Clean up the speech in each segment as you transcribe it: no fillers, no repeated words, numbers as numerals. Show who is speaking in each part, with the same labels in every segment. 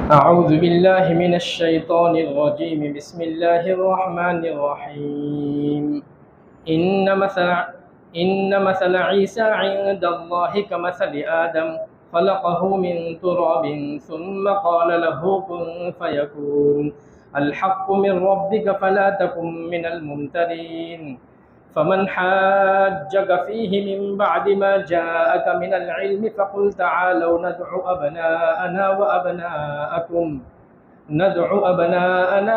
Speaker 1: أعوذ بالله من الشيطان الرجيم. بسم الله الرحمن الرحيم. إن مثل إن مثل عيسى عند الله كمثل آدم خلقه من تراب ثم قال له كن فيكون. الحق من ربك فلا تكن من الممترين. فمن حاجك فيه من بعد ما جاءك من العلم فقل تعالوا ندعو أبناءنا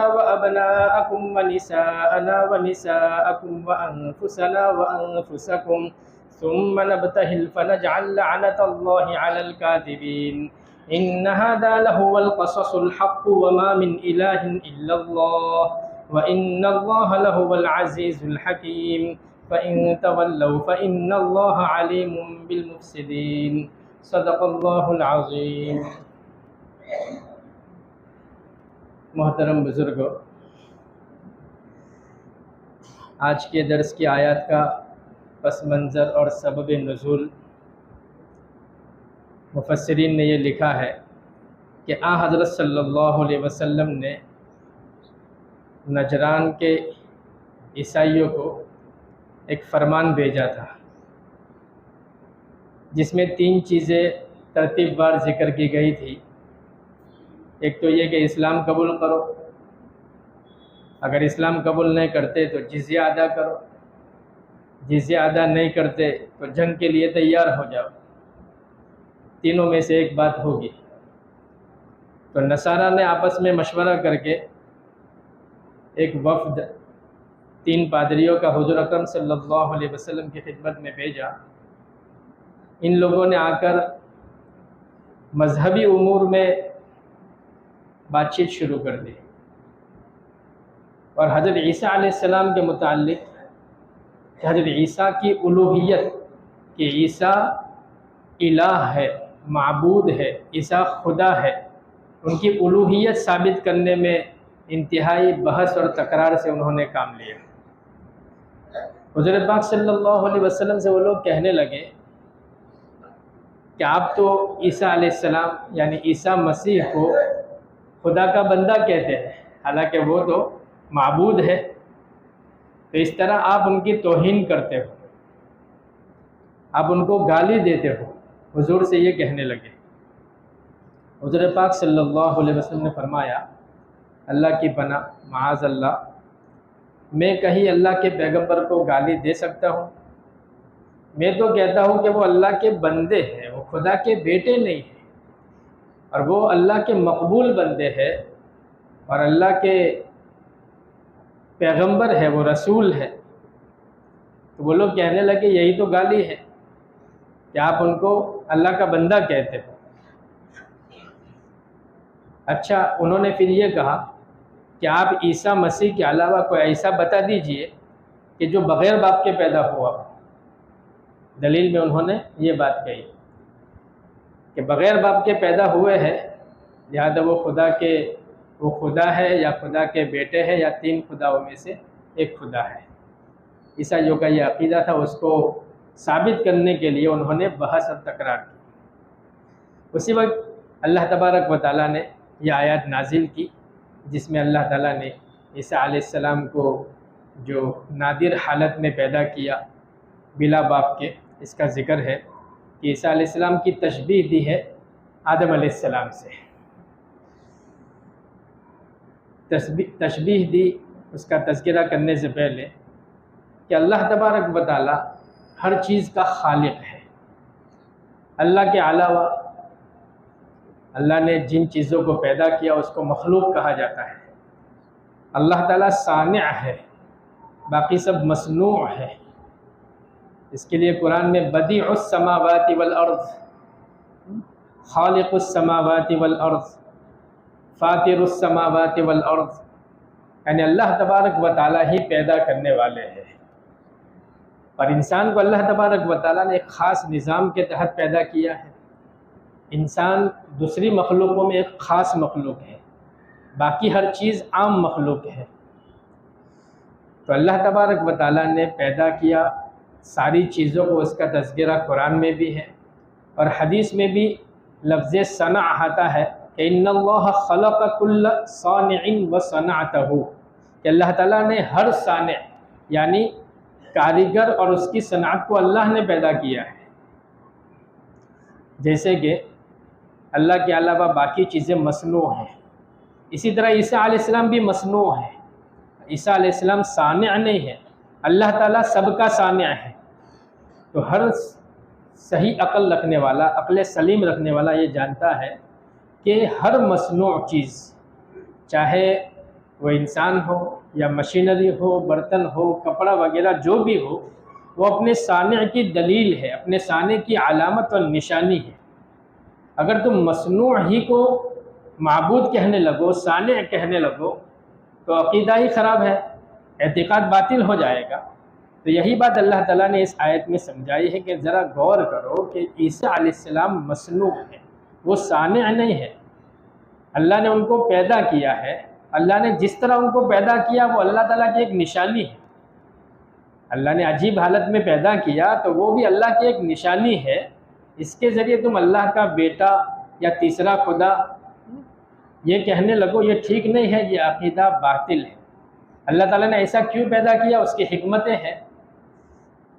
Speaker 1: وأبناءكم ونساءنا ونساءكم وأنفسنا وأنفسكم ثم نبتهل فنجعل لعنة الله على الكاذبين. إن هذا لهو القصص الحق وما من إله إلا الله وإن الله لهو العزيز الحكيم. فإن تولوا فإن الله عليم بالمفسدين. صدق اللہ العظیم. محترم بزرگوں، آج کے درس کی آیات کا پس منظر اور سبب نزول مفسرین نے یہ لکھا ہے کہ حضرت صلی اللہ علیہ وسلم نے نجران کے عیسائیوں کو ایک فرمان بھیجا تھا جس میں 3 چیزیں ترتیب وار ذکر کی گئی تھی. ایک تو یہ کہ اسلام قبول کرو، اگر اسلام قبول نہیں کرتے تو جزیہ ادا کرو، جزیہ ادا نہیں کرتے تو جنگ کے لیے تیار ہو جاؤ. تینوں میں سے ایک بات ہوگی. تو نصارہ نے آپس میں مشورہ کر کے ایک وفد 3 پادریوں کا حضور اکرم صلی اللہ علیہ وسلم کی خدمت میں بھیجا. ان لوگوں نے آ کر مذہبی امور میں بات چیت شروع کر دی اور حضرت عیسیٰ علیہ السلام کے متعلق کہ حضرت عیسیٰ کی الوہیت، کہ عیسیٰ الہ ہے، معبود ہے، عیسیٰ خدا ہے، ان کی الوہیت ثابت کرنے میں انتہائی بحث اور تکرار سے انہوں نے کام لیا. حضور پاک صلی اللہ علیہ وسلم سے وہ لوگ کہنے لگے کہ آپ تو عیسیٰ علیہ السلام یعنی عیسیٰ مسیح کو خدا کا بندہ کہتے ہیں، حالانکہ وہ تو معبود ہے، تو اس طرح آپ ان کی توہین کرتے ہو، آپ ان کو گالی دیتے ہو. حضور سے یہ کہنے لگے. حضور پاک صلی اللہ علیہ وسلم نے فرمایا اللہ کی پناہ، معاذ اللہ، میں کہیں اللہ کے پیغمبر کو گالی دے سکتا ہوں؟ میں تو کہتا ہوں کہ وہ اللہ کے بندے ہیں، وہ خدا کے بیٹے نہیں ہیں، اور وہ اللہ کے مقبول بندے ہیں اور اللہ کے پیغمبر ہے، وہ رسول ہے. تو وہ لوگ کہنے لگے یہی تو گالی ہے کہ آپ ان کو اللہ کا بندہ کہتے ہو. اچھا، انہوں نے پھر یہ کہا کہ آپ عیسیٰ مسیح کے علاوہ کوئی ایسا بتا دیجئے کہ جو بغیر باپ کے پیدا ہوا ہو. دلیل میں انہوں نے یہ بات کہی کہ بغیر باپ کے پیدا ہوئے ہیں، لہذا وہ خدا ہے یا خدا کے بیٹے ہیں یا 3 خداؤں میں سے ایک خدا ہے. عیسائیوں کا یہ عقیدہ تھا، اس کو ثابت کرنے کے لیے انہوں نے بحث اور تکرار کی. اسی وقت اللہ تبارک و تعالیٰ نے یہ آیات نازل کی جس میں اللہ تعالیٰ نے عیسیٰ علیہ السلام کو جو نادر حالت میں پیدا کیا بلا باپ کے، اس کا ذکر ہے کہ عیسیٰ علیہ السلام کی تشبیہ دی ہے آدم علیہ السلام سے. تشبیہ دی، اس کا تذکرہ کرنے سے پہلے کہ اللہ تبارک و تعالیٰ ہر چیز کا خالق ہے. اللہ کے علاوہ اللہ نے جن چیزوں کو پیدا کیا اس کو مخلوق کہا جاتا ہے. اللہ تعالیٰ صانع ہے، باقی سب مصنوع ہے. اس کے لیے قرآن میں بدیع السماوات والارض، خالق السماوات والارض، فاطر السماوات والارض، یعنی اللہ تبارک و تعالیٰ ہی پیدا کرنے والے ہیں. اور انسان کو اللہ تبارک و تعالیٰ نے ایک خاص نظام کے تحت پیدا کیا ہے. انسان دوسری مخلوقوں میں ایک خاص مخلوق ہے، باقی ہر چیز عام مخلوق ہے. تو اللہ تبارک و تعالیٰ نے پیدا کیا ساری چیزوں کو، اس کا تذکرہ قرآن میں بھی ہے اور حدیث میں بھی لفظ صنع آتا ہے کہ ان اللہ خلق کل صانع وصنعتہ، کہ اللہ تعالیٰ نے ہر صانع یعنی کاریگر اور اس کی صنعت کو اللہ نے پیدا کیا ہے۔ جیسے کہ اللہ کے علاوہ باقی چیزیں مصنوع ہیں، اسی طرح عیسیٰ علیہ السلام بھی مصنوع ہے۔ عیسیٰ علیہ السلام صانع نہیں ہے، اللہ تعالیٰ سب کا صانع ہے۔ تو ہر صحیح عقل رکھنے والا، عقل سلیم رکھنے والا یہ جانتا ہے کہ ہر مصنوع چیز، چاہے وہ انسان ہو یا مشینری ہو، برتن ہو، کپڑا وغیرہ جو بھی ہو، وہ اپنے صانع کی دلیل ہے، اپنے صانع کی علامت اور نشانی ہے۔ اگر تم مصنوع ہی کو معبود کہنے لگو، صانع کہنے لگو، تو عقیدہ ہی خراب ہے، اعتقاد باطل ہو جائے گا۔ تو یہی بات اللہ تعالیٰ نے اس آیت میں سمجھائی ہے کہ ذرا غور کرو کہ عیسیٰ علیہ السلام مصنوع ہے، وہ صانع نہیں ہے۔ اللہ نے ان کو پیدا کیا ہے، اللہ نے جس طرح ان کو پیدا کیا وہ اللہ تعالیٰ کی ایک نشانی ہے۔ اللہ نے عجیب حالت میں پیدا کیا تو وہ بھی اللہ کی ایک نشانی ہے۔ اس کے ذریعے تم اللہ کا بیٹا یا تیسرا خدا یہ کہنے لگو، یہ ٹھیک نہیں ہے، یہ عقیدہ باطل ہے۔ اللہ تعالیٰ نے ایسا کیوں پیدا کیا، اس کی حکمتیں ہیں۔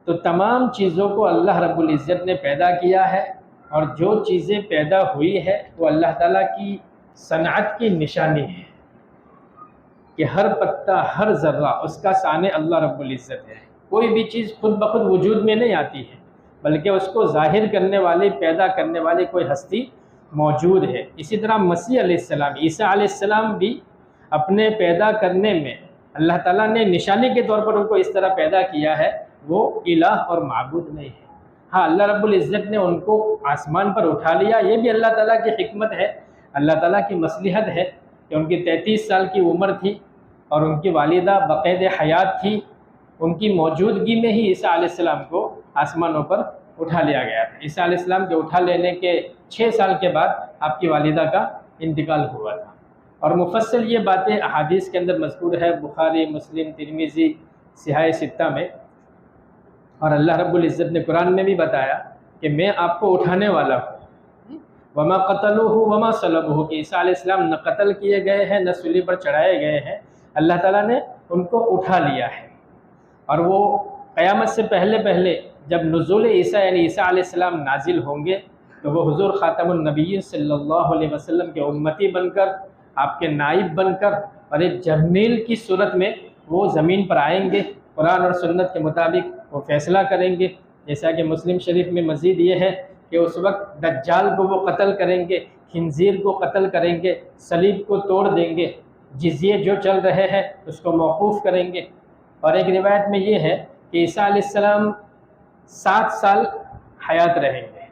Speaker 1: تو تمام چیزوں کو اللہ رب العزت نے پیدا کیا ہے، اور جو چیزیں پیدا ہوئی ہے وہ اللہ تعالیٰ کی صنعت کی نشانی ہے، کہ ہر پتا، ہر ذرہ اس کا صانع اللہ رب العزت ہے۔ کوئی بھی چیز خود بخود وجود میں نہیں آتی ہے، بلکہ اس کو ظاہر کرنے والی، پیدا کرنے والی کوئی ہستی موجود ہے۔ اسی طرح مسیح علیہ السلام، عیسیٰ علیہ السلام بھی اپنے پیدا کرنے میں اللہ تعالیٰ نے نشانی کے طور پر ان کو اس طرح پیدا کیا ہے، وہ الہ اور معبود نہیں ہے۔ ہاں، اللہ رب العزت نے ان کو آسمان پر اٹھا لیا، یہ بھی اللہ تعالیٰ کی حکمت ہے، اللہ تعالیٰ کی مصلحت ہے کہ ان کی 33 سال کی عمر تھی اور ان کی والدہ بقید حیات تھی، ان کی موجودگی میں ہی عیسیٰ علیہ السلام کو آسمانوں پر اٹھا لیا گیا تھا۔ عیسیٰ علیہ السلام کے اٹھا لینے کے 6 سال کے بعد آپ کی والدہ کا انتقال ہوا تھا۔ اور مفصل یہ باتیں احادیث کے اندر مذکور ہے، بخاری، مسلم، ترمذی، صحاح ستہ میں۔ اور اللہ رب العزت نے قرآن میں بھی بتایا کہ میں آپ کو اٹھانے والا ہوں، وما قتلوہ وما صلبوہ، کہ عیسیٰ علیہ السلام نہ قتل کیے گئے ہیں، نہ صلیب پر چڑھائے گئے ہیں، اللہ تعالیٰ نے ان کو اٹھا لیا ہے۔ اور وہ قیامت سے پہلے جب نزول عیسیٰ یعنی عیسیٰ علیہ السلام نازل ہوں گے تو وہ حضور خاتم النبیین صلی اللہ علیہ وسلم کے امتی بن کر، آپ کے نائب بن کر، اور ایک جرنیل کی صورت میں وہ زمین پر آئیں گے، قرآن اور سنت کے مطابق وہ فیصلہ کریں گے۔ جیسا کہ مسلم شریف میں مزید یہ ہے کہ اس وقت دجال کو وہ قتل کریں گے، خنزیر کو قتل کریں گے، صلیب کو توڑ دیں گے، جزیے جو چل رہے ہیں اس کو موقوف کریں گے۔ اور ایک روایت میں یہ ہے کہ عیسیٰ علیہ السلام 7 سال حیات رہیں گے،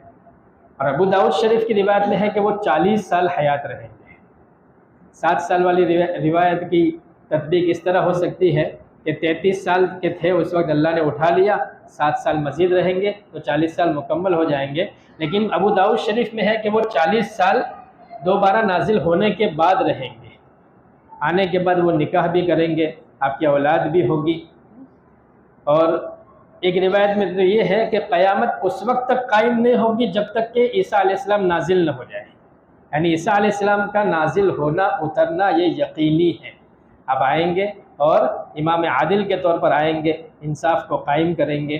Speaker 1: اور ابو داؤد شریف کی روایت میں ہے کہ وہ 40 سال حیات رہیں گے۔ 7 سال والی روایت کی تطبیق اس طرح ہو سکتی ہے کہ 33 سال کے تھے اس وقت اللہ نے اٹھا لیا، 7 سال مزید رہیں گے تو 40 سال مکمل ہو جائیں گے۔ لیکن ابو داؤد شریف میں ہے کہ وہ 40 سال دوبارہ نازل ہونے کے بعد رہیں گے، آنے کے بعد وہ نکاح بھی کریں گے، آپ کی اولاد بھی ہوگی۔ اور ایک روایت میں تو یہ ہے کہ قیامت اس وقت تک قائم نہیں ہوگی جب تک کہ عیسیٰ علیہ السلام نازل نہ ہو جائے، یعنی عیسیٰ علیہ السلام کا نازل ہونا، اترنا یہ یقینی ہے۔ اب آئیں گے اور امام عادل کے طور پر آئیں گے، انصاف کو قائم کریں گے،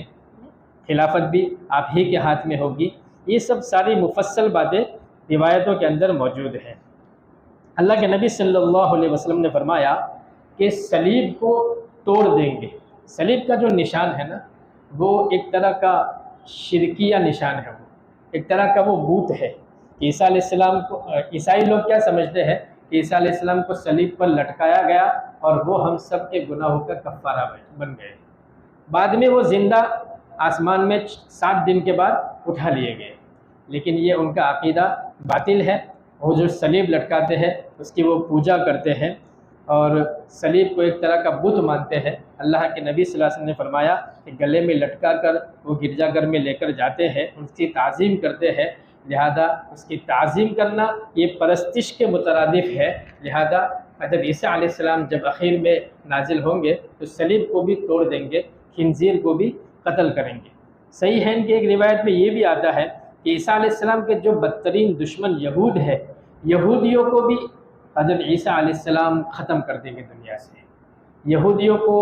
Speaker 1: خلافت بھی آپ ہی کے ہاتھ میں ہوگی۔ یہ سب ساری مفصل باتیں روایتوں کے اندر موجود ہیں۔ اللہ کے نبی صلی اللہ علیہ وسلم نے فرمایا کہ صلیب کو توڑ دیں گے۔ صلیب کا جو نشان ہے نا، وہ ایک طرح کا شرکیہ نشان ہے، وہ ایک طرح کا وہ بت ہے کہ عیسیٰ علیہ السلام کو، عیسائی لوگ کیا سمجھتے ہیں کہ عیسیٰ علیہ السلام کو صلیب پر لٹکایا گیا اور وہ ہم سب کے گناہوں کا کفارہ بن گئے۔ بعد میں وہ زندہ آسمان میں 7 دن کے بعد اٹھا لیے گئے، لیکن یہ ان کا عقیدہ باطل ہے۔ وہ جو صلیب لٹکاتے ہیں اس کی وہ پوجا کرتے ہیں اور صلیب کو ایک طرح کا بت مانتے ہیں۔ اللہ کے نبی صلی اللہ علیہ وسلم نے فرمایا کہ گلے میں لٹکا کر وہ گرجا گھر میں لے کر جاتے ہیں، اس کی تعظیم کرتے ہیں، لہذا اس کی تعظیم کرنا یہ پرستش کے مترادف ہے۔ لہذا جب عیسیٰ علیہ السلام جب اخیر میں نازل ہوں گے تو صلیب کو بھی توڑ دیں گے، خنزیر کو بھی قتل کریں گے۔ صحیح ہے ان کی ایک روایت میں یہ بھی آتا ہے کہ عیسیٰ علیہ السلام کے جو بدترین دشمن یہود ہے، یہودیوں کو بھی حضرت عیسیٰ علیہ السلام ختم کر دیں گے دنیا سے، یہودیوں کو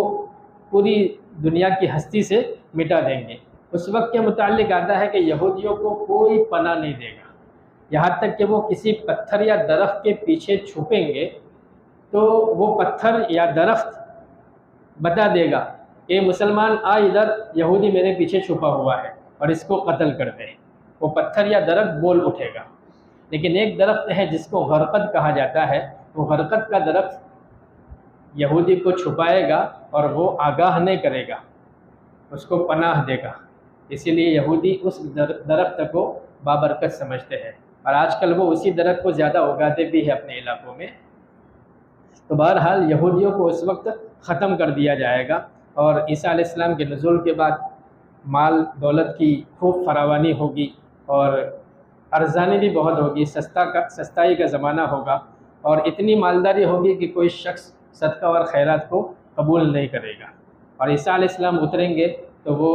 Speaker 1: پوری دنیا کی ہستی سے مٹا دیں گے۔ اس وقت کے متعلق آتا ہے کہ یہودیوں کو کوئی پناہ نہیں دے گا، یہاں تک کہ وہ کسی پتھر یا درخت کے پیچھے چھپیں گے تو وہ پتھر یا درخت بتا دے گا کہ مسلمان آ ادھر، یہودی میرے پیچھے چھپا ہوا ہے اور اس کو قتل کر دے۔ وہ پتھر یا درخت بول اٹھے گا۔ لیکن ایک درخت ہے جس کو غرقد کہا جاتا ہے، وہ غرقد کا درخت یہودی کو چھپائے گا اور وہ آگاہ نہیں کرے گا، اس کو پناہ دے گا۔ اسی لیے یہودی اس درخت کو بابرکت سمجھتے ہیں، اور آج کل وہ اسی درخت کو زیادہ اگاتے بھی ہیں اپنے علاقوں میں۔ تو بہرحال یہودیوں کو اس وقت ختم کر دیا جائے گا، اور عیسیٰ علیہ السلام کے نزول کے بعد مال دولت کی خوب فراوانی ہوگی، اور ارزانی بھی بہت ہوگی، سستائی کا زمانہ ہوگا، اور اتنی مالداری ہوگی کہ کوئی شخص صدقہ اور خیرات کو قبول نہیں کرے گا۔ اور عیسیٰ علیہ السلام اتریں گے تو وہ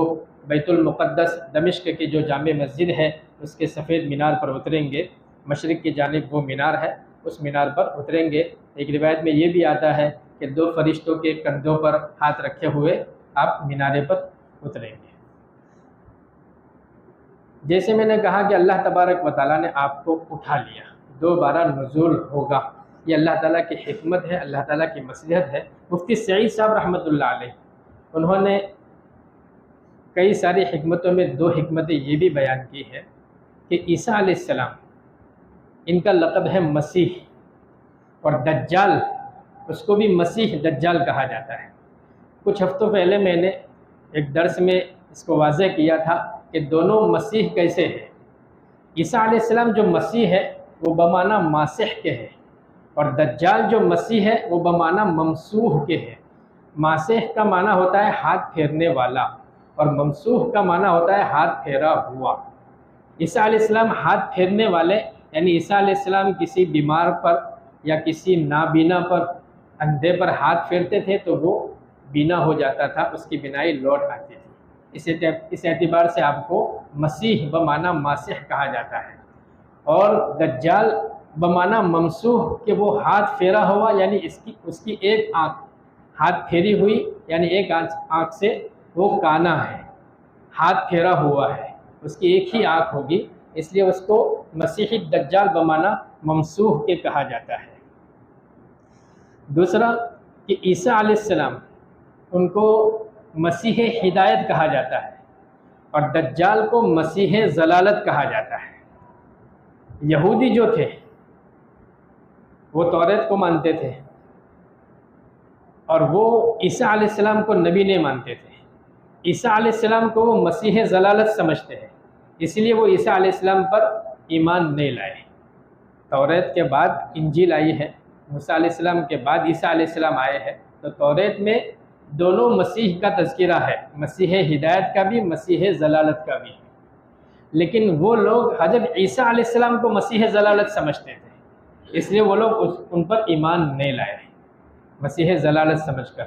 Speaker 1: بیت المقدس دمشق کی جو جامع مسجد ہے اس کے سفید مینار پر اتریں گے، مشرق کی جانب وہ مینار ہے، اس مینار پر اتریں گے۔ ایک روایت میں یہ بھی آتا ہے کہ 2 فرشتوں کے کندھوں پر ہاتھ رکھے ہوئے آپ مینارے پر اتریں گے۔ جیسے میں نے کہا کہ اللہ تبارک و تعالیٰ نے آپ کو اٹھا لیا، دوبارہ نزول ہوگا، یہ اللہ تعالیٰ کی حکمت ہے، اللہ تعالیٰ کی مصلحت ہے۔ مفتی سعید صاحب رحمۃ اللہ علیہ انہوں نے کئی ساری حکمتوں میں 2 حکمتیں یہ بھی بیان کی ہے کہ عیسیٰ علیہ السلام ان کا لقب ہے مسیح، اور دجال اس کو بھی مسیح دجال کہا جاتا ہے۔ کچھ ہفتوں پہلے میں نے ایک درس میں اس کو واضح کیا تھا کہ دونوں مسیح کیسے ہیں۔ عیسیٰ علیہ السلام جو مسیح ہے وہ بمعنی ماسح کے ہے، اور دجال جو مسیح ہے وہ بمعنی ممسوح کے ہے۔ ماسح کا معنی ہوتا ہے ہاتھ پھیرنے والا، اور ممسوح کا معنی ہوتا ہے ہاتھ پھیرا ہوا۔ عیسیٰ علیہ السلام ہاتھ پھیرنے والے، یعنی عیسیٰ علیہ السلام کسی بیمار پر یا کسی نابینا پر، اندھے پر ہاتھ پھیرتے تھے تو وہ بینا ہو جاتا تھا، اس کی بینائی لوٹ آتی تھی۔ اس اعتبار سے آپ کو مسیح بمعنی ماسح کہا جاتا ہے، اور دجال بمعنی ممسوح کہ وہ ہاتھ پھیرا ہوا، یعنی اس کی ایک آنکھ ہاتھ پھیری ہوئی، یعنی ایک آنکھ سے وہ کانا ہے، ہاتھ پھیرا ہوا ہے، اس کی ایک ہی آنکھ ہوگی، اس لیے اس کو مسیحی دجال بمعنی ممسوح کے کہا جاتا ہے۔ دوسرا کہ عیسیٰ علیہ السلام ان کو مسیح ہدایت کہا جاتا ہے، اور دجال کو مسیح ضلالت کہا جاتا ہے۔ یہودی جو تھے وہ توریت کو مانتے تھے، اور وہ عیسیٰ علیہ السلام کو نبی نہیں مانتے تھے۔ عیسیٰ علیہ السلام کو وہ مسیح ضلالت سمجھتے ہیں، اس لیے وہ عیسیٰ علیہ السلام پر ایمان نہیں لائے۔ توریت کے بعد انجیل آئی ہے، موسیٰ علیہ السلام کے بعد عیسیٰ علیہ السلام آئے ہیں، تو توریت میں دونوں مسیح کا تذکرہ ہے، مسیح ہدایت کا بھی، مسیح ضلالت کا بھی۔ لیکن وہ لوگ حضرت عیسیٰ علیہ السلام کو مسیح ضلالت سمجھتے تھے، اس لیے وہ لوگ ان پر ایمان نہیں لائے مسیح ضلالت سمجھ کر۔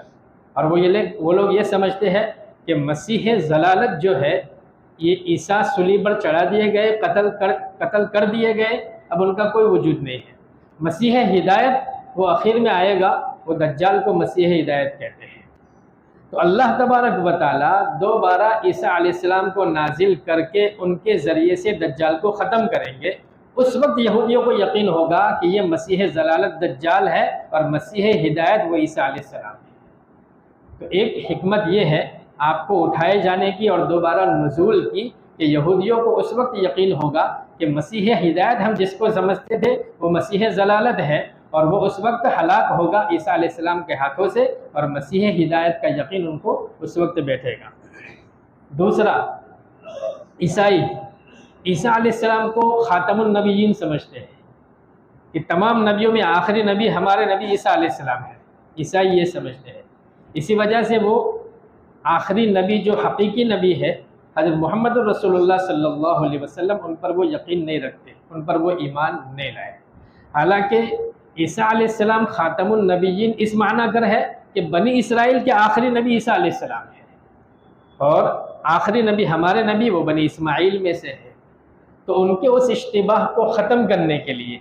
Speaker 1: اور وہ لوگ یہ سمجھتے ہیں کہ مسیح ضلالت جو ہے یہ عیسیٰ صلیب پر چڑھا دیے گئے، قتل کر دیے گئے، اب ان کا کوئی وجود نہیں ہے۔ مسیح ہدایت وہ آخر میں آئے گا، وہ دجال کو مسیح ہدایت کہتے ہیں۔ تو اللہ تبارک و تعالیٰ دوبارہ عیسیٰ علیہ السلام کو نازل کر کے ان کے ذریعے سے دجال کو ختم کریں گے۔ اس وقت یہودیوں کو یقین ہوگا کہ یہ مسیح ضلالت دجال ہے اور مسیح ہدایت وہ عیسیٰ علیہ السلام ہے۔ تو ایک حکمت یہ ہے آپ کو اٹھائے جانے کی اور دوبارہ نزول کی، کہ یہودیوں کو اس وقت یقین ہوگا کہ مسیح ہدایت ہم جس کو سمجھتے تھے وہ مسیح ضلالت ہے، اور وہ اس وقت ہلاک ہوگا عیسیٰ علیہ السلام کے ہاتھوں سے، اور مسیح ہدایت کا یقین ان کو اس وقت بیٹھے گا۔ دوسرا، عیسیٰ علیہ السلام کو خاتم النبیین سمجھتے ہیں کہ تمام نبیوں میں آخری نبی ہمارے نبی عیسیٰ علیہ السلام ہے، عیسائی یہ سمجھتے ہیں۔ اسی وجہ سے وہ آخری نبی جو حقیقی نبی ہے حضرت محمد رسول اللہ صلی اللہ علیہ وسلم، ان پر وہ یقین نہیں رکھتے، ان پر وہ ایمان نہیں لائے۔ حالانکہ عیسیٰ علیہ السلام خاتم النبیین اس معنی کر ہے کہ بنی اسرائیل کے آخری نبی عیسیٰ علیہ السلام ہے، اور آخری نبی ہمارے نبی وہ بنی اسماعیل میں سے ہے۔ تو ان کے اس اشتباہ کو ختم کرنے کے لیے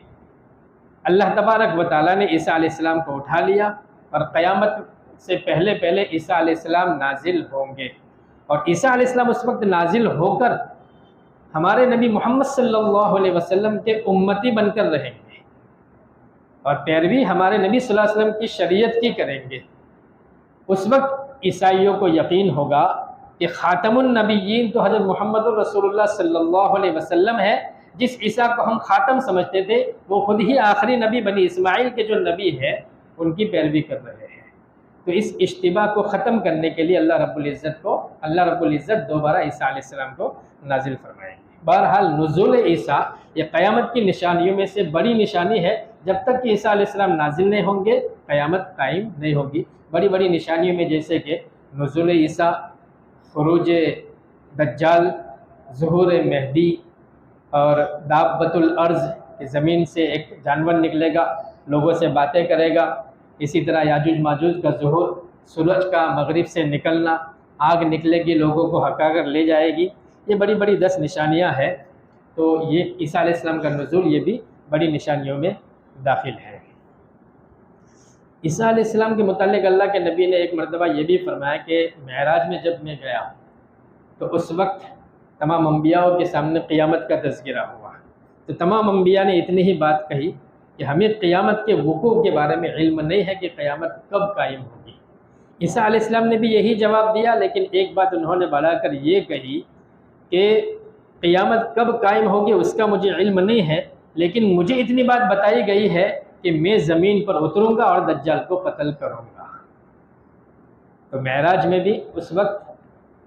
Speaker 1: اللہ تبارک و تعالیٰ نے عیسیٰ علیہ السلام کو اٹھا لیا اور قیامت سے پہلے پہلے عیسیٰ علیہ السلام نازل ہوں گے، اور عیسیٰ علیہ السلام اس وقت نازل ہو کر ہمارے نبی محمد صلی اللہ علیہ وسلم کے امتی بن کر رہیں گے اور پیروی ہمارے نبی صلی اللہ علیہ وسلم کی شریعت کی کریں گے۔ اس وقت عیسائیوں کو یقین ہوگا کہ خاتم النبیین تو حضرت محمد الرسول اللہ صلی اللہ علیہ وسلم ہے۔ جس عیسیٰ کو ہم خاتم سمجھتے تھے وہ خود ہی آخری نبی بنی اسماعیل کے جو نبی ہے ان کی پیروی کر رہے ہیں۔ تو اس اشتباہ کو ختم کرنے کے لیے اللہ رب العزت دوبارہ عیسیٰ علیہ السلام کو نازل فرمائیں گے۔ بہرحال نزول عیسیٰ یہ قیامت کی نشانیوں میں سے بڑی نشانی ہے۔ جب تک کہ عیسیٰ علیہ السلام نازل نہیں ہوں گے قیامت قائم نہیں ہوگی۔ بڑی بڑی نشانیوں میں جیسے کہ نزول عیسیٰ، خروج دجال، ظہور مہدی اور دابۃ الارض، کہ زمین سے ایک جانور نکلے گا، لوگوں سے باتیں کرے گا، اسی طرح یاجوج ماجوج کا ظہور، سورج کا مغرب سے نکلنا، آگ نکلے گی لوگوں کو ہکا کر لے جائے گی، یہ بڑی بڑی 10 نشانیاں ہیں۔ تو یہ عیسیٰ علیہ السلام کا نزول یہ بھی بڑی نشانیوں میں داخل ہے۔ عیسیٰ علیہ السلام کے متعلق اللہ کے نبی نے ایک مرتبہ یہ بھی فرمایا کہ معراج میں جب میں گیا تو اس وقت تمام انبیاءوں کے سامنے قیامت کا تذکرہ ہوا، تو تمام انبیاء نے اتنی ہی بات کہی کہ ہمیں قیامت کے وقوع کے بارے میں علم نہیں ہے کہ قیامت کب قائم ہوگی۔ عیسیٰ علیہ السلام نے بھی یہی جواب دیا، لیکن ایک بات انہوں نے بڑھا کر یہ کہی کہ قیامت کب قائم ہوگی اس کا مجھے علم نہیں ہے، لیکن مجھے اتنی بات بتائی گئی ہے کہ میں زمین پر اتروں گا اور دجال کو قتل کروں گا۔ تو معراج میں بھی اس وقت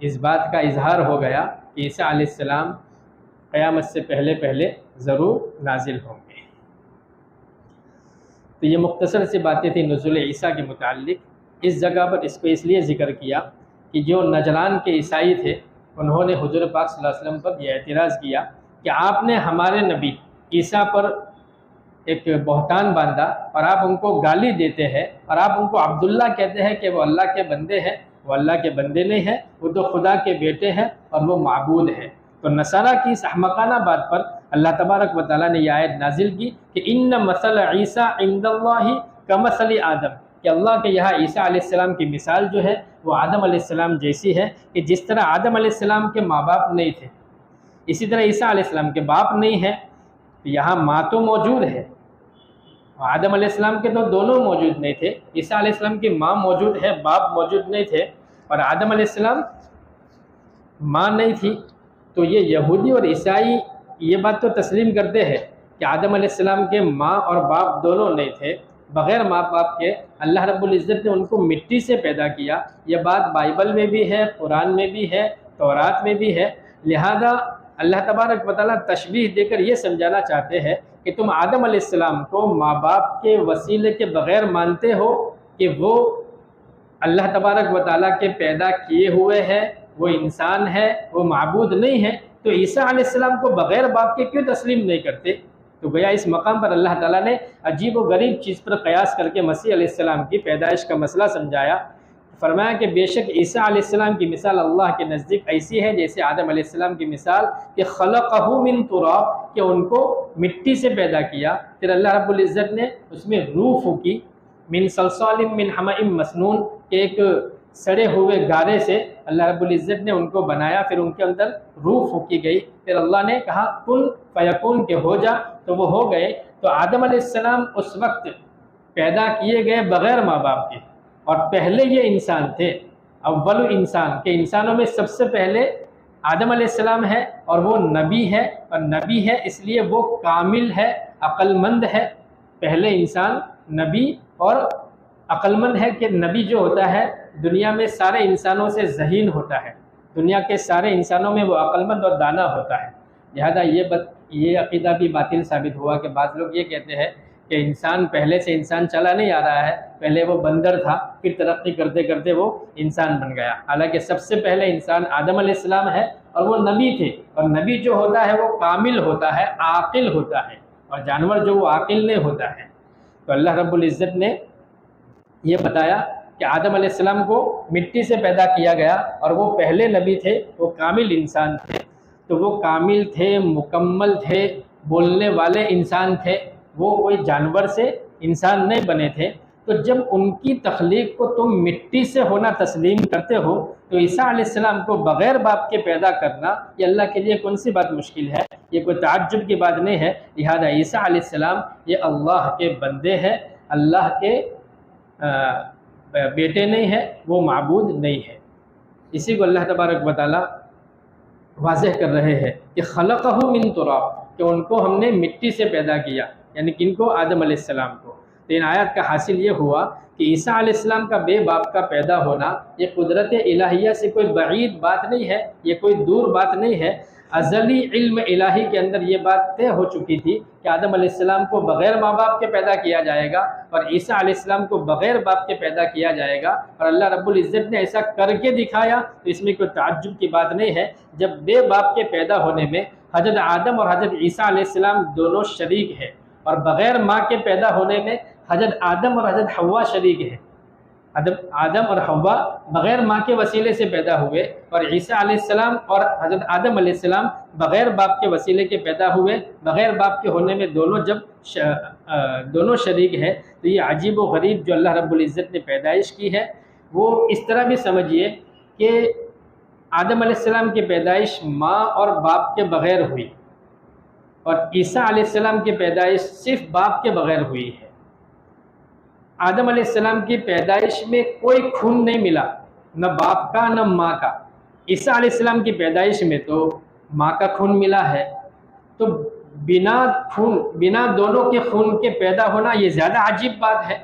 Speaker 1: اس بات کا اظہار ہو گیا کہ عیسیٰ علیہ السلام قیامت سے پہلے پہلے ضرور نازل ہوں گے۔ تو یہ مختصر سی باتیں تھیں نزول عیسیٰ کے متعلق۔ اس جگہ پر اس کو اس لیے ذکر کیا کہ جو نجران کے عیسائی تھے انہوں نے حضور پاک صلی اللہ علیہ وسلم پر یہ اعتراض کیا کہ آپ نے ہمارے نبی عیسیٰ پر ایک بہتان باندھا اور آپ ان کو گالی دیتے ہیں اور آپ ان کو عبداللہ کہتے ہیں کہ وہ اللہ کے بندے ہیں۔ وہ اللہ کے بندے نہیں ہیں، وہ تو خدا کے بیٹے ہیں اور وہ معبود ہیں۔ تو نصارہ کی اس احمقانہ بات پر اللہ تبارک و تعالیٰ نے یہ آیت نازل کی کہ ان مثل عیسیٰ عند اللہ کمثل آدم، کہ اللہ کے یہاں عیسیٰ علیہ السلام کی مثال جو ہے وہ آدم علیہ السلام جیسی ہے، کہ جس طرح آدم علیہ السلام کے ماں باپ نہیں تھے اسی طرح عیسیٰ علیہ السلام کے باپ نہیں ہیں۔ یہاں ماں تو موجود ہے، آدم علیہ السلام کے تو دونوں موجود نہیں تھے، عیسیٰ علیہ السلام کی ماں موجود ہے، باپ موجود نہیں تھے، اور آدم علیہ السلام ماں نہیں تھی۔ تو یہ یہودی اور عیسائی یہ بات تو تسلیم کرتے ہیں کہ آدم علیہ السلام کے ماں اور باپ دونوں نہیں تھے، بغیر ماں باپ کے اللہ رب العزت نے ان کو مٹی سے پیدا کیا۔ یہ بات بائبل میں بھی ہے، قرآن میں بھی ہے، تورات میں بھی ہے۔ لہذا اللہ تبارک و تعالیٰ تشبیہ دے کر یہ سمجھانا چاہتے ہیں کہ تم آدم علیہ السلام کو ماں باپ کے وسیلے کے بغیر مانتے ہو کہ وہ اللہ تبارک و تعالیٰ کے پیدا کیے ہوئے ہیں، وہ انسان ہے، وہ معبود نہیں ہے، تو عیسیٰ علیہ السلام کو بغیر باپ کے کیوں تسلیم نہیں کرتے؟ تو گویا اس مقام پر اللہ تعالیٰ نے عجیب و غریب چیز پر قیاس کر کے مسیح علیہ السلام کی پیدائش کا مسئلہ سمجھایا۔ فرمایا کہ بے شک عیسیٰ علیہ السلام کی مثال اللہ کے نزدیک ایسی ہے جیسے آدم علیہ السلام کی مثال، کہ خلقہ من تراب، کہ ان کو مٹی سے پیدا کیا، پھر اللہ رب العزت نے اس میں روح پھونکی، من صلصال من حمأ مسنون، کہ ایک سڑے ہوئے گارے سے اللہ رب العزت نے ان کو بنایا، پھر ان کے اندر روح پھونکی گئی، پھر اللہ نے کہا کن فیکون، کہ ہو جا، تو وہ ہو گئے۔ تو آدم علیہ السلام اس وقت پیدا کیے گئے بغیر ماں باپ کے، اور پہلے یہ انسان تھے، اول انسان، کہ انسانوں میں سب سے پہلے آدم علیہ السلام ہے، اور وہ نبی ہے، اور نبی ہے اس لیے وہ کامل ہے، عقل مند ہے۔ پہلے انسان نبی اور عقل مند ہے، کہ نبی جو ہوتا ہے دنیا میں سارے انسانوں سے ذہین ہوتا ہے، دنیا کے سارے انسانوں میں وہ عقل مند اور دانا ہوتا ہے۔ لہذا یہ عقیدہ بھی باطل ثابت ہوا کہ بعض لوگ یہ کہتے ہیں کہ انسان پہلے سے انسان چلا نہیں آ رہا ہے، پہلے وہ بندر تھا، پھر ترقی کرتے کرتے وہ انسان بن گیا، حالانکہ سب سے پہلے انسان آدم علیہ السلام ہے، اور وہ نبی تھے، اور نبی جو ہوتا ہے وہ کامل ہوتا ہے، عاقل ہوتا ہے، اور جانور جو وہ عاقل نہیں ہوتا ہے۔ تو اللہ رب العزت نے یہ بتایا کہ آدم علیہ السلام کو مٹی سے پیدا کیا گیا، اور وہ پہلے نبی تھے، وہ کامل انسان تھے۔ تو وہ کامل تھے، مکمل تھے، بولنے والے انسان تھے، وہ کوئی جانور سے انسان نہیں بنے تھے، تو جب ان کی تخلیق کو تم مٹی سے ہونا تسلیم کرتے ہو تو عیسیٰ علیہ السلام کو بغیر باپ کے پیدا کرنا یہ اللہ کے لیے کون سی بات مشکل ہے؟ یہ کوئی تعجب کی بات نہیں ہے۔ لہذا عیسیٰ علیہ السلام یہ اللہ کے بندے ہیں، اللہ کے بیٹے نہیں ہیں، وہ معبود نہیں ہے۔ اسی کو اللہ تبارک و تعالیٰ واضح کر رہے ہیں کہ خلقہ من تراب، کہ ان کو ہم نے مٹی سے پیدا کیا، یعنی کن کو؟ آدم علیہ السلام کو۔ تو ان آیات کا حاصل یہ ہوا کہ عیسیٰ علیہ السلام کا بے باپ کا پیدا ہونا یہ قدرت الہیہ سے کوئی بعید بات نہیں ہے، یہ کوئی دور بات نہیں ہے۔ ازلی علم الہی کے اندر یہ بات طے ہو چکی تھی کہ آدم علیہ السلام کو بغیر ماں باپ کے پیدا کیا جائے گا اور عیسیٰ علیہ السلام کو بغیر باپ کے پیدا کیا جائے گا، اور اللہ رب العزت نے ایسا کر کے دکھایا، تو اس میں کوئی تعجب کی بات نہیں ہے۔ جب بے باپ کے پیدا ہونے میں حضرت آدم اور حضرت عیسیٰ علیہ السلام دونوں شریک ہیں، اور بغیر ماں کے پیدا ہونے میں حضرت آدم اور حضرت حوا شریک ہیں۔ آدم اور حوا بغیر ماں کے وسیلے سے پیدا ہوئے، اور عیسیٰ علیہ السلام اور حضرت آدم علیہ السلام بغیر باپ کے وسیلے کے پیدا ہوئے۔ بغیر باپ کے ہونے میں دونوں شریک ہیں۔ تو یہ عجیب و غریب جو اللہ رب العزت نے پیدائش کی ہے، وہ اس طرح بھی سمجھیے کہ آدم علیہ السلام کی پیدائش ماں اور باپ کے بغیر ہوئی، اور عیسیٰ علیہ السلام کی پیدائش صرف باپ کے بغیر ہوئی ہے۔ آدم علیہ السلام کی پیدائش میں کوئی خون نہیں ملا، نہ باپ کا نہ ماں کا۔ عیسیٰ علیہ السلام کی پیدائش میں تو ماں کا خون ملا ہے، تو بنا دونوں کے خون کے پیدا ہونا یہ زیادہ عجیب بات ہے۔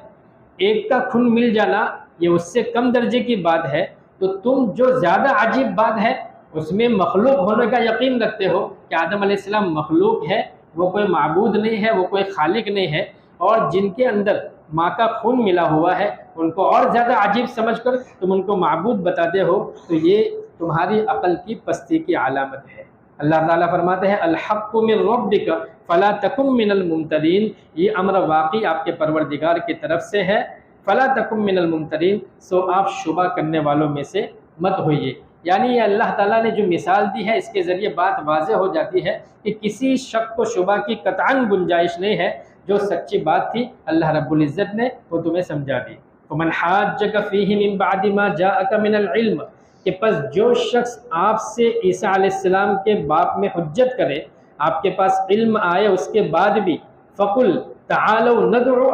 Speaker 1: ایک کا خون مل جانا یہ اس سے کم درجے کی بات ہے، تو تم جو زیادہ عجیب بات ہے اس میں مخلوق ہونے کا یقین رکھتے ہو کہ آدم علیہ السلام مخلوق ہے، وہ کوئی معبود نہیں ہے، وہ کوئی خالق نہیں ہے، اور جن کے اندر ماں کا خون ملا ہوا ہے ان کو اور زیادہ عجیب سمجھ کر تم ان کو معبود بتاتے ہو، تو یہ تمہاری عقل کی پستی کی علامت ہے۔ اللہ تعالیٰ فرماتے ہیں الحق من ربک فلا تکن من الممترین، یہ امر واقعی آپ کے پروردگار کی طرف سے ہے، فلا تکن من الممترین، سو آپ شبہ کرنے والوں میں سے مت ہوئیے۔ یعنی یہ اللہ تعالیٰ نے جو مثال دی ہے اس کے ذریعے بات واضح ہو جاتی ہے کہ کسی شک و شبہ کی قطعاً گنجائش نہیں ہے، جو سچی بات تھی اللہ رب العزت نے وہ تمہیں سمجھا دی۔ فمن حاجک فیہ من بعد ما جاءک من العلم، کہ پس جو شخص آپ سے عیسیٰ علیہ السلام کے باپ میں حجت کرے، آپ کے پاس علم آئے اس کے بعد بھی، فقل تعالوا ندعو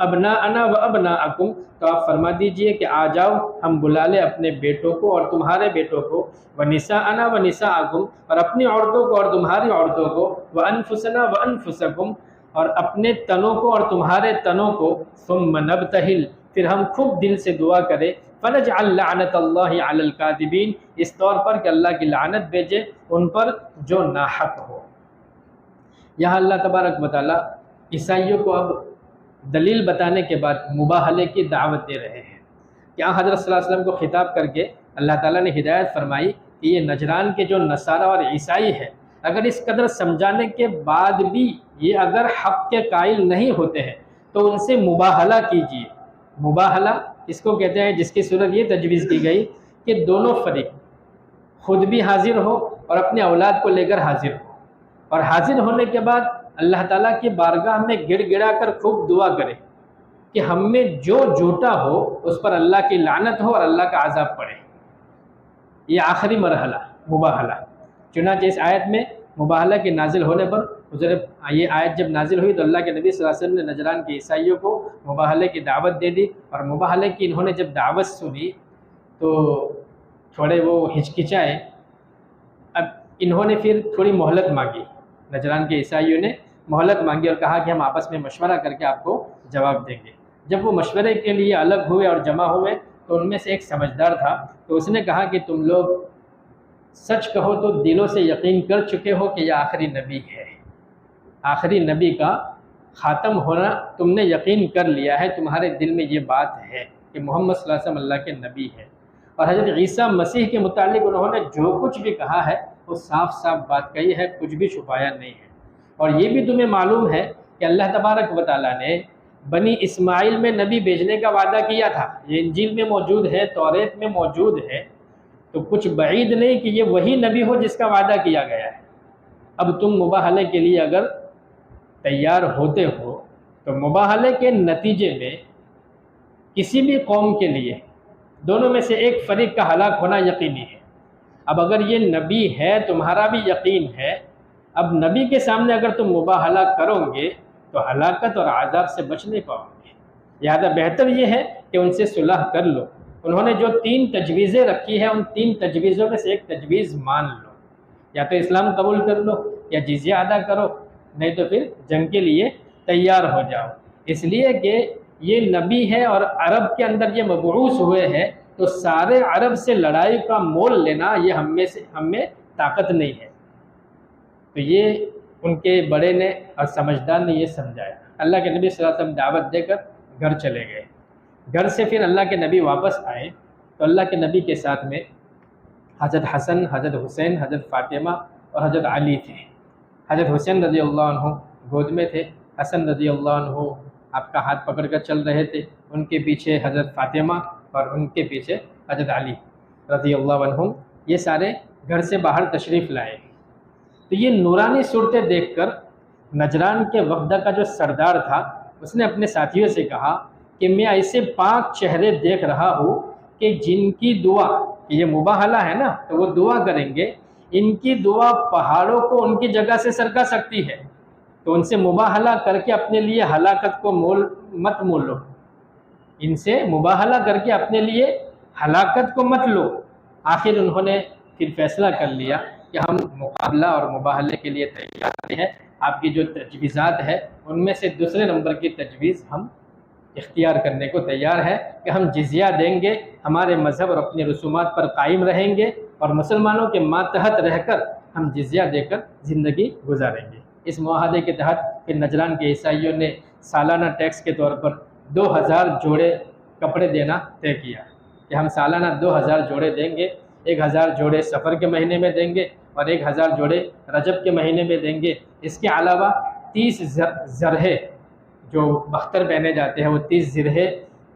Speaker 1: ابناءنا و ابناءکم، تو آپ فرما دیجئے کہ آ جاؤ ہم بلا لیں اپنے بیٹوں کو اور تمہارے بیٹوں کو، ونساءنا و نساءکم، اور اپنی عورتوں کو اور تمہاری عورتوں کو، وانفسنا و انفسکم، اور اپنے تنوں کو اور تمہارے تنوں کو، ثم نبتہل، پھر ہم خوب دل سے دعا کریں، فنجعل لعنت اللہ علی الکاذبین، اس طور پر کہ اللہ کی لعنت بھیجے ان پر جو ناحق ہو۔ یہاں اللہ تبارک و تعالیٰ عیسائیوں کو اب دلیل بتانے کے بعد مباہلے کی دعوت دے رہے ہیں۔ یہاں حضرت صلی اللہ علیہ وسلم کو خطاب کر کے اللہ تعالیٰ نے ہدایت فرمائی کہ یہ نجران کے جو نصارہ اور عیسائی ہیں، اگر اس قدر سمجھانے کے بعد بھی یہ اگر حق کے قائل نہیں ہوتے ہیں تو ان سے مباہلہ کیجیے۔ مباہلہ اس کو کہتے ہیں جس کی صورت یہ تجویز کی گئی کہ دونوں فریق خود بھی حاضر ہو اور اپنے اولاد کو لے کر حاضر ہو، اور حاضر ہونے کے بعد اللہ تعالیٰ کی بارگاہ میں گڑ گڑا کر خوب دعا کرے کہ ہم میں جو جھوٹا ہو اس پر اللہ کی لعنت ہو اور اللہ کا عذاب پڑے۔ یہ آخری مرحلہ مباہلہ۔ چنانچہ اس آیت میں مباہلہ کے نازل ہونے پر یہ آیت جب نازل ہوئی تو اللہ کے نبی صلی اللہ علیہ وسلم نے نجران کے عیسائیوں کو مباہلے کی دعوت دے دی، اور مباہلے کی انہوں نے جب دعوت سنی تو تھوڑے وہ ہچکچائے۔ اب انہوں نے پھر تھوڑی مہلت مانگی، نجران کے عیسائیوں نے مہلت مانگی اور کہا کہ ہم آپس میں مشورہ کر کے آپ کو جواب دیں گے۔ جب وہ مشورے کے لیے الگ ہوئے اور جمع ہوئے تو ان میں سے ایک سمجھدار تھا، تو اس نے کہا کہ تم لوگ سچ کہو تو دلوں سے یقین کر چکے ہو کہ یہ آخری نبی ہے، آخری نبی کا خاتم ہونا تم نے یقین کر لیا ہے، تمہارے دل میں یہ بات ہے کہ محمد صلی اللہ علیہ وسلم اللہ کے نبی ہے۔ اور حضرت عیسیٰ مسیح کے متعلق انہوں نے جو کچھ بھی کہا ہے وہ صاف صاف بات کہی ہے، کچھ بھی چھپایا نہیں ہے۔ اور یہ بھی تمہیں معلوم ہے کہ اللہ تبارک و تعالیٰ نے بنی اسماعیل میں نبی بھیجنے کا وعدہ کیا تھا، یہ انجیل میں موجود ہے، توریت میں موجود ہے، تو کچھ بعید نہیں کہ یہ وہی نبی ہو جس کا وعدہ کیا گیا ہے۔ اب تم مباہلے کے لیے اگر تیار ہوتے ہو تو مباہلے کے نتیجے میں کسی بھی قوم کے لیے دونوں میں سے ایک فریق کا ہلاک ہونا یقینی ہے۔ اب اگر یہ نبی ہے، تمہارا بھی یقین ہے، اب نبی کے سامنے اگر تم مباہلہ کرو گے تو ہلاکت اور عذاب سے بچ نہیں پاؤ گے، لہٰذا بہتر یہ ہے کہ ان سے صلح کر لو۔ انہوں نے جو 3 تجویزیں رکھی ہیں، ان 3 تجویزوں میں سے ایک تجویز مان لو، یا تو اسلام قبول کر لو یا جزیہ ادا کرو، نہیں تو پھر جنگ کے لیے تیار ہو جاؤ۔ اس لیے کہ یہ نبی ہے اور عرب کے اندر یہ مبعوث ہوئے ہیں، تو سارے عرب سے لڑائی کا مول لینا یہ ہم میں طاقت نہیں ہے۔ تو یہ ان کے بڑے نے اور سمجھدار نے یہ سمجھایا۔ اللہ کے نبی صلی اللہ علیہ وسلم دعوت دے کر گھر چلے گئے۔ گھر سے پھر اللہ کے نبی واپس آئے تو اللہ کے نبی کے ساتھ میں حضرت حسن، حضرت حسین، حضرت فاطمہ اور حضرت علی تھے۔ حضرت حسین رضی اللہ عنہ گود میں تھے، حسن رضی اللہ عنہ آپ کا ہاتھ پکڑ کر چل رہے تھے، ان کے پیچھے حضرت فاطمہ اور ان کے پیچھے حضرت علی رضی اللہ عنہ، یہ سارے گھر سے باہر تشریف لائے۔ تو یہ نورانی صورتیں دیکھ کر نجران کے وفد کا جو سردار تھا، اس نے اپنے ساتھیوں سے کہا کہ میں ایسے 5 چہرے دیکھ رہا ہوں کہ جن کی دعا، یہ مباہلہ ہے نا، تو وہ دعا کریں گے، ان کی دعا پہاڑوں کو ان کی جگہ سے سرکا سکتی ہے، تو ان سے مباہلہ کر کے اپنے لیے ہلاکت کو مت مول لو، ان سے مباہلہ کر کے اپنے لیے ہلاکت کو مت لو۔ آخر انہوں نے پھر فیصلہ کر لیا کہ ہم مقابلہ اور مباہلے کے لیے تیار ہیں، آپ کی جو تجویزات ہے ان میں سے دوسرے نمبر کی تجویز ہم اختیار کرنے کو تیار ہے کہ ہم جزیہ دیں گے، ہمارے مذہب اور اپنے رسومات پر قائم رہیں گے، اور مسلمانوں کے ماتحت رہ کر ہم جزیہ دے کر زندگی گزاریں گے۔ اس معاہدے کے تحت پھر نجران کے عیسائیوں نے سالانہ ٹیکس کے طور پر 2000 جوڑے کپڑے دینا طے کیا کہ ہم سالانہ 2000 جوڑے دیں گے، 1000 جوڑے سفر کے مہینے میں دیں گے اور 1000 جوڑے رجب کے مہینے میں دیں گے۔ اس کے علاوہ 30 زرہے جو بختر پہنے جاتے ہیں، وہ 30 زرہے،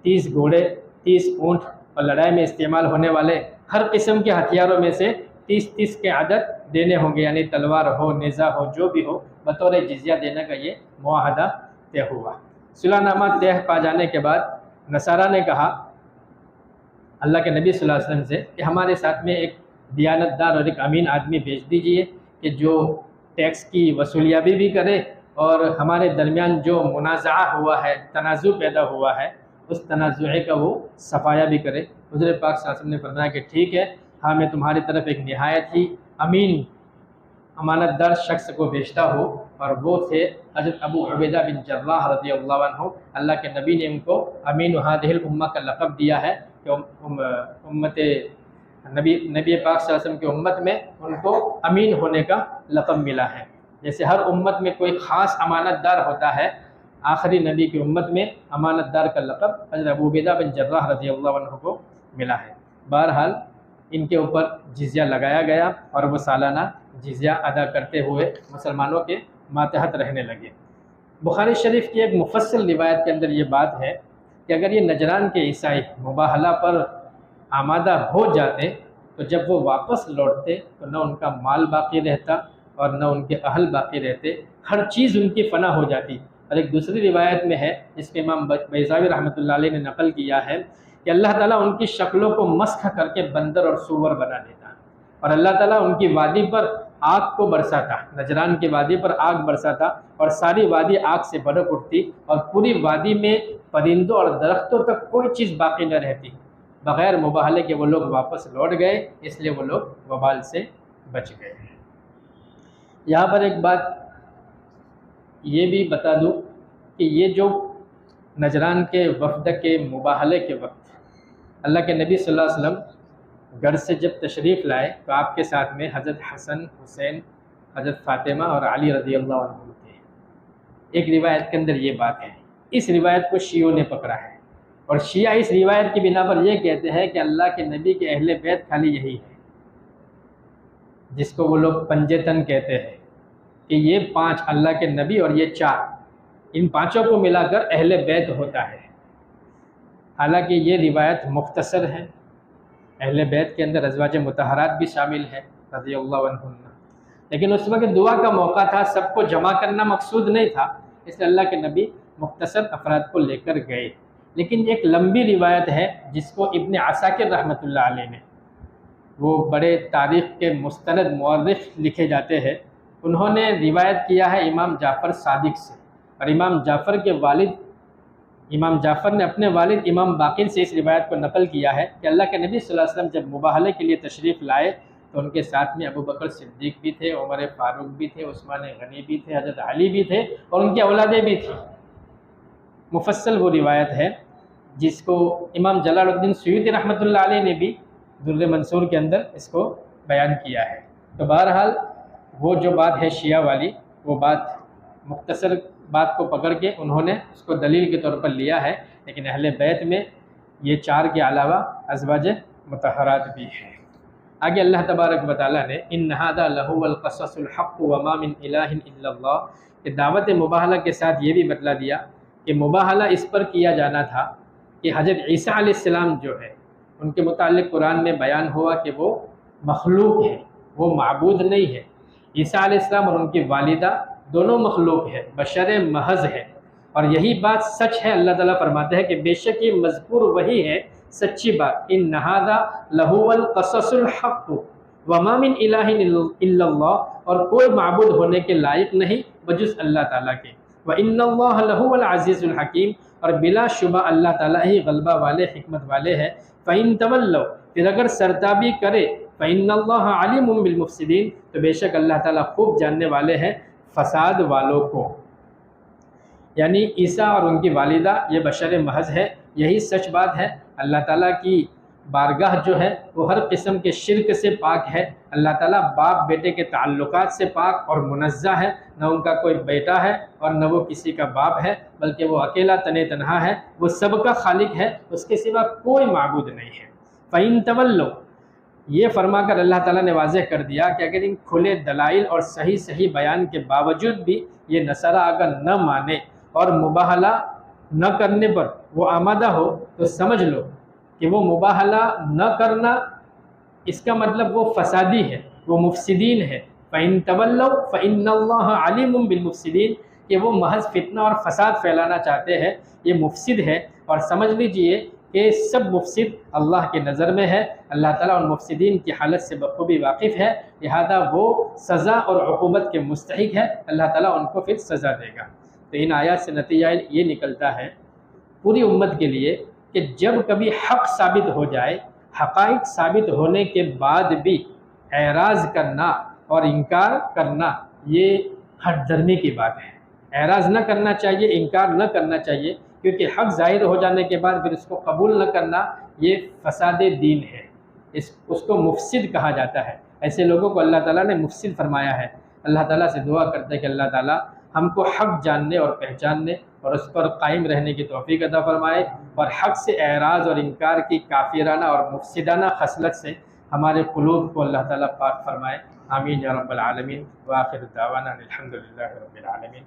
Speaker 1: 30 گھوڑے، 30 اونٹ اور لڑائی میں استعمال ہونے والے ہر قسم کے ہتھیاروں میں سے 30 کے عدد دینے ہوں گے، یعنی تلوار ہو، نیزہ ہو، جو بھی ہو، بطور جزیہ دینے کا یہ معاہدہ طے ہوا۔ صلح نامہ طے پا جانے کے بعد نصارہ نے کہا اللہ کے نبی صلی اللہ علیہ وسلم سے کہ ہمارے ساتھ میں ایک دیانت دار اور ایک امین آدمی بھیج دیجئے کہ جو ٹیکس کی وصولیابی بھی کرے اور ہمارے درمیان جو منازعہ ہوا ہے، تنازع پیدا ہوا ہے، اس تنازعے کا وہ صفایا بھی کرے۔ حضور پاک صلی اللہ علیہ وسلم نے فرمایا کہ ٹھیک ہے، ہاں میں تمہاری طرف ایک نہایت ہی امین امانت دار شخص کو بھیجتا ہو، اور وہ تھے حضرت ابو عبیدہ بن جراح رضی اللہ عنہ۔ اللہ کے نبی نے ان کو امین هذه الامہ کا لقب دیا ہے کہ امت نبی پاک صلی اللہ علیہ وسلم کی امت میں ان کو امین ہونے کا لقب ملا ہے۔ جیسے ہر امت میں کوئی خاص امانت دار ہوتا ہے، آخری نبی کی امت میں امانت دار کا لقب حضرت ابو عبیدہ بن جراح رضی اللہ عنہ کو ملا ہے۔ بہرحال ان کے اوپر جزیہ لگایا گیا اور وہ سالانہ جزیہ ادا کرتے ہوئے مسلمانوں کے ماتحت رہنے لگے۔ بخاری شریف کی ایک مفصل روایت کے اندر یہ بات ہے کہ اگر یہ نجران کے عیسائی مباہلہ پر آمادہ ہو جاتے تو جب وہ واپس لوٹتے تو نہ ان کا مال باقی رہتا اور نہ ان کے اہل باقی رہتے، ہر چیز ان کی فنا ہو جاتی۔ اور ایک دوسری روایت میں ہے جس کے امام بیضاوی رحمۃ اللہ علیہ نے نقل کیا ہے کہ اللہ تعالیٰ ان کی شکلوں کو مسخ کر کے بندر اور سور بنا دیتا، اور اللہ تعالیٰ ان کی وادی پر آگ کو برساتا، نجران کی وادی پر آگ برساتا، اور ساری وادی آگ سے بھڑک اٹھتی اور پوری وادی میں پرندوں اور درختوں تک کوئی چیز باقی نہ رہتی۔ بغیر مباہلے کے وہ لوگ واپس لوٹ گئے، اس لیے وہ لوگ وبال سے بچ گئے۔ یہاں پر ایک بات یہ بھی بتا دوں کہ یہ جو نجران کے وفد کے مباہلے کے وقت اللہ کے نبی صلی اللہ علیہ وسلم گھر سے جب تشریف لائے تو آپ کے ساتھ میں حضرت حسن، حسین، حضرت فاطمہ اور علی رضی اللہ عنہ تھے۔ ایک روایت کے اندر یہ بات ہے، اس روایت کو شیعوں نے پکڑا ہے، اور شیعہ اس روایت کی بنا پر یہ کہتے ہیں کہ اللہ کے نبی کے اہل بیت خالی یہی ہے، جس کو وہ لوگ پنجتن کہتے ہیں کہ یہ 5 اللہ کے نبی اور یہ 4، ان 5 کو ملا کر اہل بیت ہوتا ہے۔ حالانکہ یہ روایت مختصر ہے، اہل بیت کے اندر ازواج مطہرات بھی شامل ہیں رضی اللہ عنہن، لیکن اس وقت دعا کا موقع تھا، سب کو جمع کرنا مقصود نہیں تھا، اس لیے اللہ کے نبی مختصر افراد کو لے کر گئے۔ لیکن ایک لمبی روایت ہے جس کو ابن عساکر رحمۃ اللہ علیہ نے، وہ بڑے تاریخ کے مستند مورخ لکھے جاتے ہیں، انہوں نے روایت کیا ہے امام جعفر صادق سے، اور امام جعفر کے والد، امام جعفر نے اپنے والد امام باقر سے اس روایت کو نقل کیا ہے کہ اللہ کے نبی صلی اللہ علیہ وسلم جب مباہلے کے لیے تشریف لائے تو ان کے ساتھ میں ابو بکر صدیق بھی تھے، عمر فاروق بھی تھے، عثمان غنی بھی تھے، حضرت علی بھی تھے، اور ان کی اولادیں بھی تھیں۔ مفصل وہ روایت ہے جس کو امام جلال الدین سیوطی رحمۃ اللہ علیہ نے بھی در منصور کے اندر اس کو بیان کیا ہے۔ تو بہرحال وہ جو بات ہے شیعہ والی، وہ بات مختصر بات کو پکڑ کے انہوں نے اس کو دلیل کے طور پر لیا ہے، لیکن اہل بیت میں یہ چار کے علاوہ ازواج مطہرات بھی ہیں۔ آگے اللہ تبارک و تعالیٰ نے ان ھذا لہو القصص الحق وما من الہ الا اللہ، کہ دعوت مباہلہ کے ساتھ یہ بھی بتلا دیا کہ مباہلہ اس پر کیا جانا تھا کہ حضرت عیسیٰ علیہ السلام جو ہے ان کے متعلق قرآن میں بیان ہوا کہ وہ مخلوق ہے، وہ معبود نہیں ہے۔ عیسیٰ علیہ السلام اور ان کی والدہ دونوں مخلوق ہے، بشر محض ہے، اور یہی بات سچ ہے۔ اللہ تعالیٰ فرماتے ہیں کہ بے شک یہ مذکور وہی ہے سچی بات، ان ھذا لہو القصص الحق وما من الہ الا اللہ، اور کوئی معبود ہونے کے لائق نہیں بجز اللہ تعالیٰ کے، وان اللہ لہو العزیز الحکیم، اور بلا شبہ اللہ تعالیٰ ہی غلبہ والے حکمت والے ہے۔ فإن تولوا، پھر اگر سرتابی کرے، فإن اللہ علیم بالمفسدین، تو بے شک اللہ تعالیٰ خوب جاننے والے ہیں فساد والوں کو۔ یعنی عیسیٰ اور ان کی والدہ یہ بشر محض ہے، یہی سچ بات ہے۔ اللہ تعالیٰ کی بارگاہ جو ہے وہ ہر قسم کے شرک سے پاک ہے۔ اللہ تعالیٰ باپ بیٹے کے تعلقات سے پاک اور منزہ ہے، نہ ان کا کوئی بیٹا ہے اور نہ وہ کسی کا باپ ہے، بلکہ وہ اکیلا تنہا ہے، وہ سب کا خالق ہے، اس کے سوا کوئی معبود نہیں ہے۔ فَإِن تَوَلَّوْا، یہ فرما کر اللہ تعالیٰ نے واضح کر دیا کہ اگر ان کھلے دلائل اور صحیح بیان کے باوجود بھی یہ نصارہ اگر نہ مانے اور مباہلہ نہ کرنے پر وہ آمادہ ہو، تو سمجھ لو کہ وہ مباہلہ نہ کرنا اس کا مطلب وہ فسادی ہے، وہ مفسدین ہے۔ فَإِن تَوَلَّوْا فَإِنَّ اللَّهَ عَلِيمٌ بِالْمُفْسِدِينَ، کہ وہ محض فتنہ اور فساد پھیلانا چاہتے ہیں، یہ مفسد ہے، اور سمجھ لیجئے کہ سب مفسد اللہ کے نظر میں ہے۔ اللہ تعالیٰ ان مفسدین کی حالت سے بخوبی واقف ہے، لہذا وہ سزا اور عقوبت کے مستحق ہے، اللہ تعالیٰ ان کو پھر سزا دے گا۔ تو ان آیات سے نتیجہ یہ نکلتا ہے پوری امت کے لیے کہ جب کبھی حق ثابت ہو جائے، حقائق ثابت ہونے کے بعد بھی اعراض کرنا اور انکار کرنا یہ ہٹ درمی کی بات ہے۔ اعراض نہ کرنا چاہیے، انکار نہ کرنا چاہیے، کیونکہ حق ظاہر ہو جانے کے بعد پھر اس کو قبول نہ کرنا یہ فساد دین ہے، اس کو مفسد کہا جاتا ہے۔ ایسے لوگوں کو اللہ تعالیٰ نے مفسد فرمایا ہے۔ اللہ تعالیٰ سے دعا کرتے ہیں کہ اللہ تعالیٰ ہم کو حق جاننے اور پہچاننے اور اس پر قائم رہنے کی توفیق عطا فرمائے، اور حق سے اعراض اور انکار کی کافرانہ اور مفسدانہ خصلت سے ہمارے قلوب کو اللہ تعالیٰ پاک فرمائے۔ آمین یا رب العالمین، وآخر دعوانا الحمدللہ رب العالمین۔